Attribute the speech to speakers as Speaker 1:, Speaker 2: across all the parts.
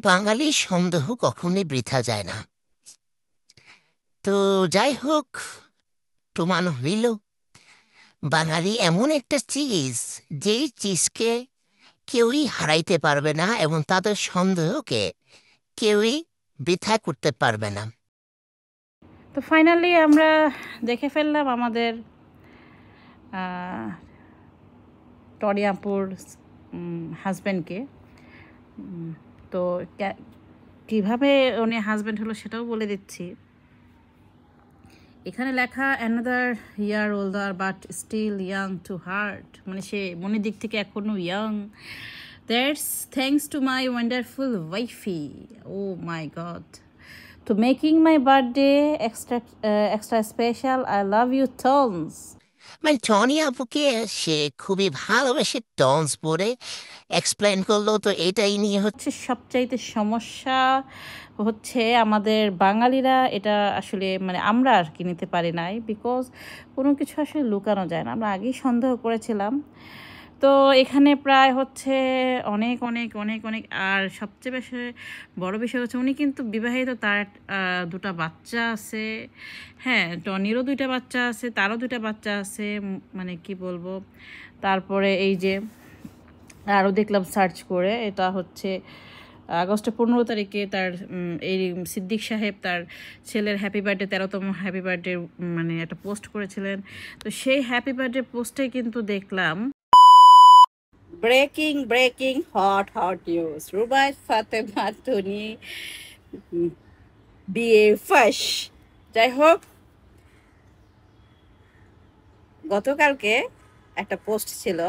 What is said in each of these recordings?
Speaker 1: বাঙালির সন্দেহ কখনোই বৃথা যায় না। তো যাই হোক, প্রমাণ হইল বাঙালি এমন একটা চিজ, যেই চিজকে কেউই হারাইতে পারবে না এবং তাদের সন্দেহকে কেউই বৃথা করতে পারবে না।
Speaker 2: তো ফাইনালি আমরা দেখে ফেললাম আমাদের টনি আপুর হাজব্যান্ডকে। তো কীভাবে উনি হাজব্যান্ড হলো সেটাও বলে দিচ্ছি। এখানে লেখা another year older but still young to heart, মানে সে মনের দিক থেকে এখনও young. That's thanks to my wonderful wifey, oh my God, to making my birthday extra special. I love you tons.
Speaker 1: মানে টনি আপুকে সে খুবই ভালোবেসে টন্স পরে এক্সপ্লেন করলো, তো এটাই নিয়ে হচ্ছে
Speaker 2: সবচাইতে সমস্যা হচ্ছে আমাদের বাঙালিরা এটা আসলে মানে আমরা আর কি নিতে পারি নাই, বিকজ কোনো কিছু আসলে লুকানো যায় না। আমরা আগেই সন্দেহ করেছিলাম। তো এখানে প্রায় হচ্ছে অনেক অনেক অনেক অনেক, আর সবচেয়ে বেশি বড় বিষয় হচ্ছে উনি কিন্তু বিবাহিত, তার দুটা বাচ্চা আছে। হ্যাঁ, টনিরও দুইটা বাচ্চা আছে, তারও দুইটা বাচ্চা আছে, মানে কি বলবো। তারপরে এই যে আরও দেখলাম সার্চ করে, এটা হচ্ছে আগস্টের 15 তারিখে তার এই সিদ্দিক সাহেব তার ছেলের হ্যাপি বার্থডে 13তম হ্যাপি বার্থডে মানে একটা পোস্ট করেছিলেন। তো সেই হ্যাপি বার্থডে পোস্টে কিন্তু দেখলাম breaking hot news, Rubayet Fatema Tony বিয়ে ফাঁস। যাই হোক, গতকালকে একটা পোস্ট ছিল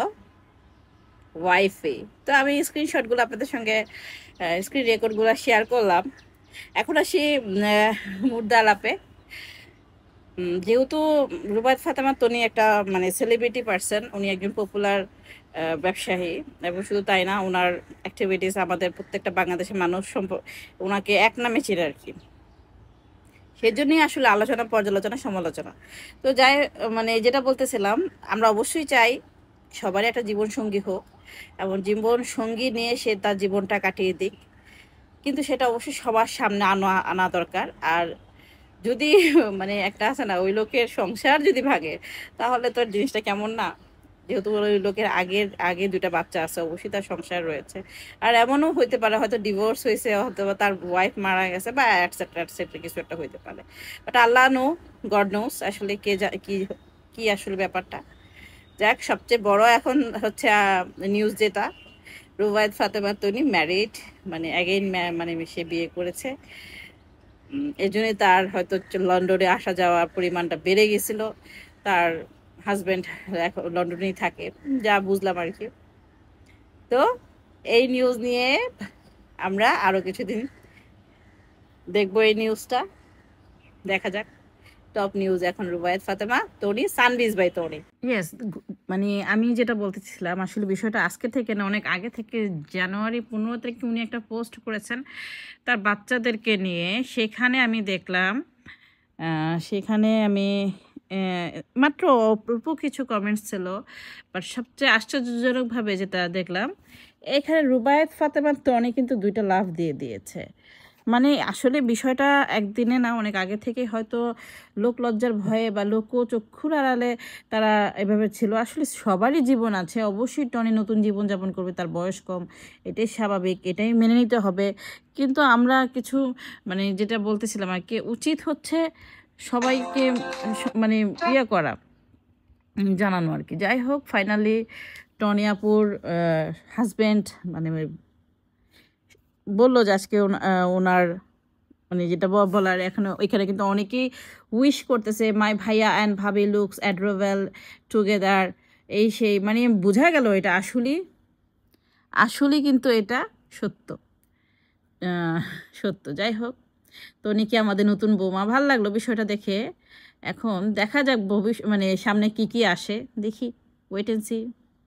Speaker 2: ওয়াইফে, তো আমি স্ক্রিনশটগুলো আপনাদের সঙ্গে স্ক্রিন রেকর্ডগুলো শেয়ার করলাম। এখন আসি মুর্দা আলাপে। যেহেতু রুবায়েত ফাতেমা তনি একটা মানে সেলিব্রিটি পার্সন, উনি একজন পপুলার ব্যবসায়ী, এবং শুধু তাই না, ওনার অ্যাক্টিভিটিস আমাদের প্রত্যেকটা বাংলাদেশের মানুষ ওনাকে এক নামে চিনে আর কি। সেজন্যই আসলে আলোচনা, পর্যালোচনা, সমালোচনা। তো যাই মানে যেটা বলতেছিলাম, আমরা অবশ্যই চাই সবারই একটা জীবন সঙ্গী হোক এবং জীবন সঙ্গী নিয়ে সে তার জীবনটা কাটিয়ে দিক, কিন্তু সেটা অবশ্যই সবার সামনে আনা দরকার। আর যদি মানে একটা আছে না, ওই লোকের সংসার যদি ভাগে, তাহলে তো জিনিসটা কেমন না। যেহেতু ওই লোকের আগে দুটা বাচ্চা আছে, অবশ্যই তার সংসার রয়েছে। আর এমনও হইতে পারে হয়তো ডিভোর্স হয়েছে, হয়তো বা তার ওয়াইফ মারা গেছে, বা অ্যাটসেট্রা কিছু একটা হইতে পারে। বাট আল্লাহ নো, গড নোস আসলে কি কি আসলে ব্যাপারটা। যাক, সবচেয়ে বড় এখন হচ্ছে নিউজ যেটা, রুবায়েত ফাতেমা তনি ম্যারিড, মানে অ্যাগেইন মানে সে বিয়ে করেছে। এই জন্যই তার হয়তো লন্ডনে আসা যাওয়ার পরিমাণটা বেড়ে গেছিল। তার হাজব্যান্ড এখন লন্ডনেই থাকে, যা বুঝলাম আর কি। তো এই নিউজ নিয়ে আমরা আরো কিছুদিন দেখবো এই নিউজটা, দেখা যাক। টপ নিউজ এখন রুবায়েত ফাতেমা তনি, সানবিজ বাই তনি। ইয়েস, মানে আমি যেটা বলতেছিলাম, আসলে বিষয়টা আজকে থেকে না, অনেক আগে থেকে। জানুয়ারি 15 তারিখে উনি একটা পোস্ট করেছেন তার বাচ্চাদেরকে নিয়ে। সেখানে আমি দেখলাম, সেখানে আমি মাত্র অল্প কিছু কমেন্টস ছিল, বাট সবচেয়ে আশ্চর্যজনকভাবে যেটা দেখলাম, এখানে রুবায়েত ফাতেমা তনি কিন্তু দুইটা লাভ দিয়ে দিয়েছে। মানে আসলে বিষয়টা একদিনে না, অনেক আগে থেকে হয়তো লোক লজ্জার ভয়ে বা লোক চক্ষুর আড়ালে তারা এভাবে ছিল। আসলে সবারই জীবন আছে, অবশ্যই টনি নতুন জীবনযাপন করবে, তার বয়স কম, এটাই স্বাভাবিক, এটাই মেনে নিতে হবে। কিন্তু আমরা কিছু মানে যেটা বলতেছিলাম আর কি, উচিত হচ্ছে সবাইকে মানে করা, জানানো আর কি। যাই হোক, ফাইনালি টনি আপুর হাজব্যান্ড মানে বললো যে আজকে ওনার মানে যেটা বলার, এখানে কিন্তু অনেকেই উইশ করতেছে, মাই ভাইয়া অ্যান্ড ভাবি লুকস অ্যাডোরেবল টুগেদার, এই সেই, মানে বোঝা গেল এটা আসলে কিন্তু এটা সত্য, সত্য। যাই হোক, তো কি আমাদের নতুন বৌমা, ভাল লাগলো বিষয়টা দেখে। এখন দেখা যাক ভবিষ্যৎ মানে সামনে কি আসে, দেখি, ওয়েট অ্যান্ড সি।